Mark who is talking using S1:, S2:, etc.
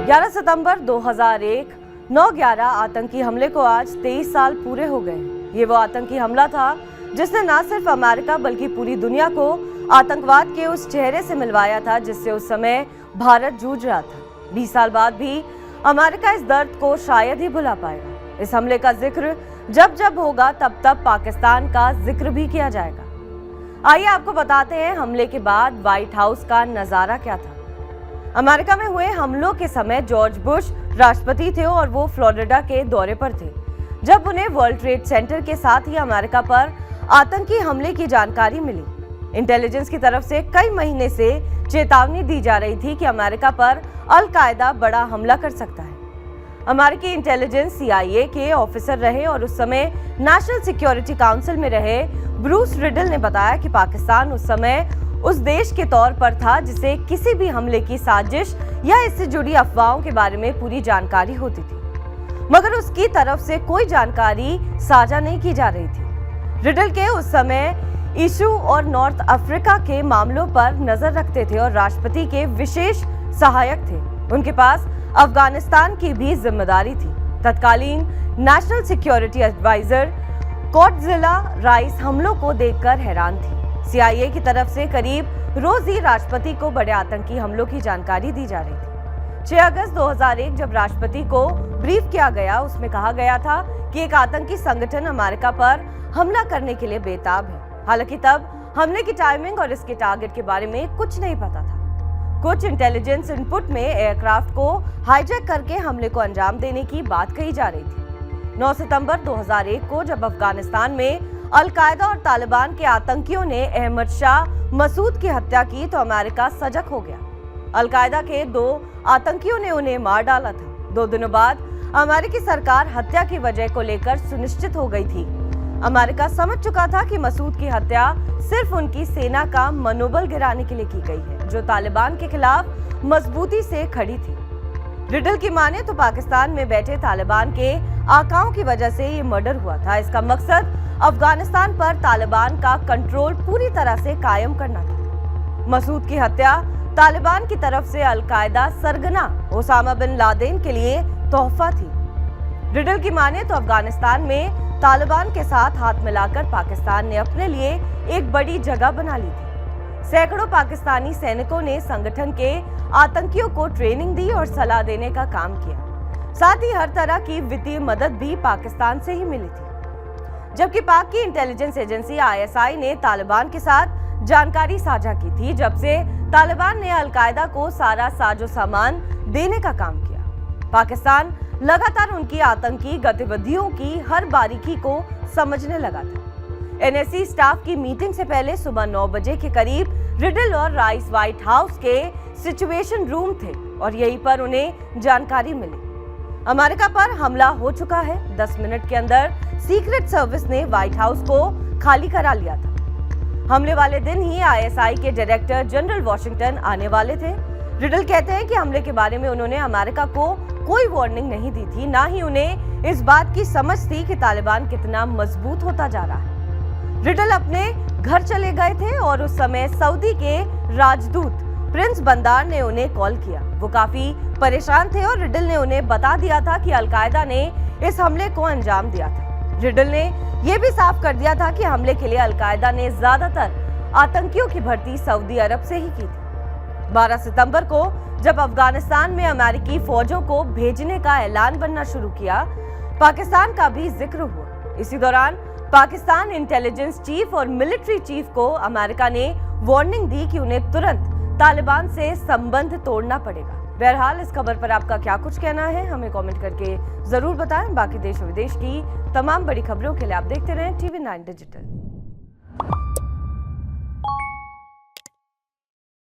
S1: 11 सितंबर 2001 9/11 आतंकी हमले को आज 23 साल पूरे हो गए। ये वो आतंकी हमला था जिसने न सिर्फ अमेरिका बल्कि पूरी दुनिया को आतंकवाद के उस चेहरे से मिलवाया था जिससे उस समय भारत जूझ रहा था। 20 साल बाद भी अमेरिका इस दर्द को शायद ही भुला पाएगा। इस हमले का जिक्र जब जब होगा तब तब पाकिस्तान का जिक्र भी किया जाएगा। आइए आपको बताते हैं हमले के बाद व्हाइट हाउस का नजारा क्या था। अमेरिका में हुए हमलों के समय जॉर्ज बुश राष्ट्रपति थे और वो फ्लोरिडा के दौरे पर थे जब उन्हें वर्ल्ड ट्रेड सेंटर के साथ ही अमेरिका पर आतंकी हमले की जानकारी मिली। इंटेलिजेंस की तरफ से कई महीने से चेतावनी दी जा रही थी कि अमेरिका पर अल कायदा बड़ा हमला कर सकता है। अमेरिकी इंटेलिजेंस CIA के ऑफिसर रहे और उस समय नेशनल सिक्योरिटी काउंसिल में रहे ब्रूस रिडल ने बताया कि पाकिस्तान उस समय उस देश के तौर पर था जिसे किसी भी हमले की साजिश या इससे जुड़ी अफवाहों के बारे में पूरी जानकारी होती थी, मगर उसकी तरफ से कोई जानकारी साझा नहीं की जा रही थी। रिडल के उस समय इशू और नॉर्थ अफ्रीका के मामलों पर नजर रखते थे और राष्ट्रपति के विशेष सहायक थे। उनके पास अफगानिस्तान की भी जिम्मेदारी थी। तत्कालीन नेशनल सिक्योरिटी एडवाइजर कॉटजिला राइस हमलों को देखकर हैरान थी। CIA की तरफ से करीब रोज ही राष्ट्रपति को बड़े आतंकी हमलों की जानकारी दी जा रही थी। 6 अगस्त 2001 जब राष्ट्रपति को ब्रीफ किया गया, उसमें कहा गया था कि एक आतंकी संगठन अमेरिका पर हमला करने के लिए बेताब है। हालांकि तब हमले की टाइमिंग और इसके टारगेट के बारे में कुछ नहीं पता था। कुछ इंटेलिजेंस इनपुट में एयरक्राफ्ट को हाईजैक करके हमले को अंजाम देने की बात कही जा रही थी। 9 सितंबर 2001 को जब अफगानिस्तान में अल कायदा और तालिबान के आतंकियों ने अहमद शाह मसूद की हत्या की तो अमेरिका सजग हो गया। अल कायदा के 2 आतंकियों ने उन्हें मार डाला था। 2 दिनों बाद अमेरिकी सरकार हत्या की वजह को लेकर सुनिश्चित हो गई थी। अमेरिका समझ चुका था कि मसूद की हत्या सिर्फ उनकी सेना का मनोबल गिराने के लिए की गई है, जो तालिबान के खिलाफ मजबूती से खड़ी थी। रिडल की माने तो पाकिस्तान में बैठे तालिबान के आकाओं की वजह से ये मर्डर हुआ था। इसका मकसद अफगानिस्तान पर तालिबान का कंट्रोल पूरी तरह से कायम करना था। मसूद की हत्या तालिबान की तरफ से अल कायदा सरगना ओसामा बिन लादेन के लिए तोहफा थी। रिडल की माने तो अफगानिस्तान में तालिबान के साथ हाथ मिलाकर पाकिस्तान ने अपने लिए एक बड़ी जगह बना ली थी। सैकड़ों पाकिस्तानी सैनिकों ने संगठन के आतंकियों को ट्रेनिंग दी और सलाह देने का काम किया। साथ ही हर तरह की वित्तीय मदद भी पाकिस्तान से ही मिली थी। जबकि पाक की इंटेलिजेंस एजेंसी ISI ने तालिबान के साथ जानकारी साझा की थी, जब से तालिबान ने अल कायदा को सारा साजो सामान देने का काम किया। पाकिस्तान लगातार उनकी आतंकी गतिविधियों की हर बारीकी को समझने लगा था। NSC स्टाफ की मीटिंग से पहले सुबह 9 बजे के करीब रिडल और राइस व्हाइट हाउस के सिचुएशन रूम थे और यहीं पर उन्हें जानकारी मिली। अमेरिका पर हमला हो चुका है। 10 मिनट के अंदर सीक्रेट सर्विस ने व्हाइट हाउस को खाली करा लिया था। हमले वाले दिन ही ISI के डायरेक्टर जनरल वॉशिंगटन आने वाले थे। रिडल कहते हैं कि हमले के बारे में उन्होंने अमेरिका को कोई वार्निंग नहीं दी थी, ना ही उन्हें इस बात की समझ थी कि तालिबान कितना मजबूत होता जा रहा है। रिडल अपने घर चले गए थे और उस समय सऊदी के राजदूत प्रिंस बंदार ने उन्हें कॉल किया। वो काफी परेशान थे और रिडल ने उन्हें बता दिया था कि अल कायदा ने इस हमले को अंजाम दिया था। रिडल ने यह भी साफ कर दिया था कि हमले के लिए अल कायदा ने ज्यादातर आतंकियों की भर्ती सऊदी अरब से ही की थी। 12 सितंबर को जब अफगानिस्तान में अमेरिकी फौजों को भेजने का ऐलान बनना शुरू किया, पाकिस्तान का भी जिक्र हुआ। इसी दौरान पाकिस्तान इंटेलिजेंस चीफ और मिलिट्री चीफ को अमेरिका ने वार्निंग दी कि उन्हें तुरंत तालिबान से संबंध तोड़ना पड़ेगा। बहरहाल इस खबर पर आपका क्या कुछ कहना है, हमें कमेंट करके जरूर बताएं। बाकी देश और विदेश की तमाम बड़ी खबरों के लिए आप देखते रहें TV9 डिजिटल।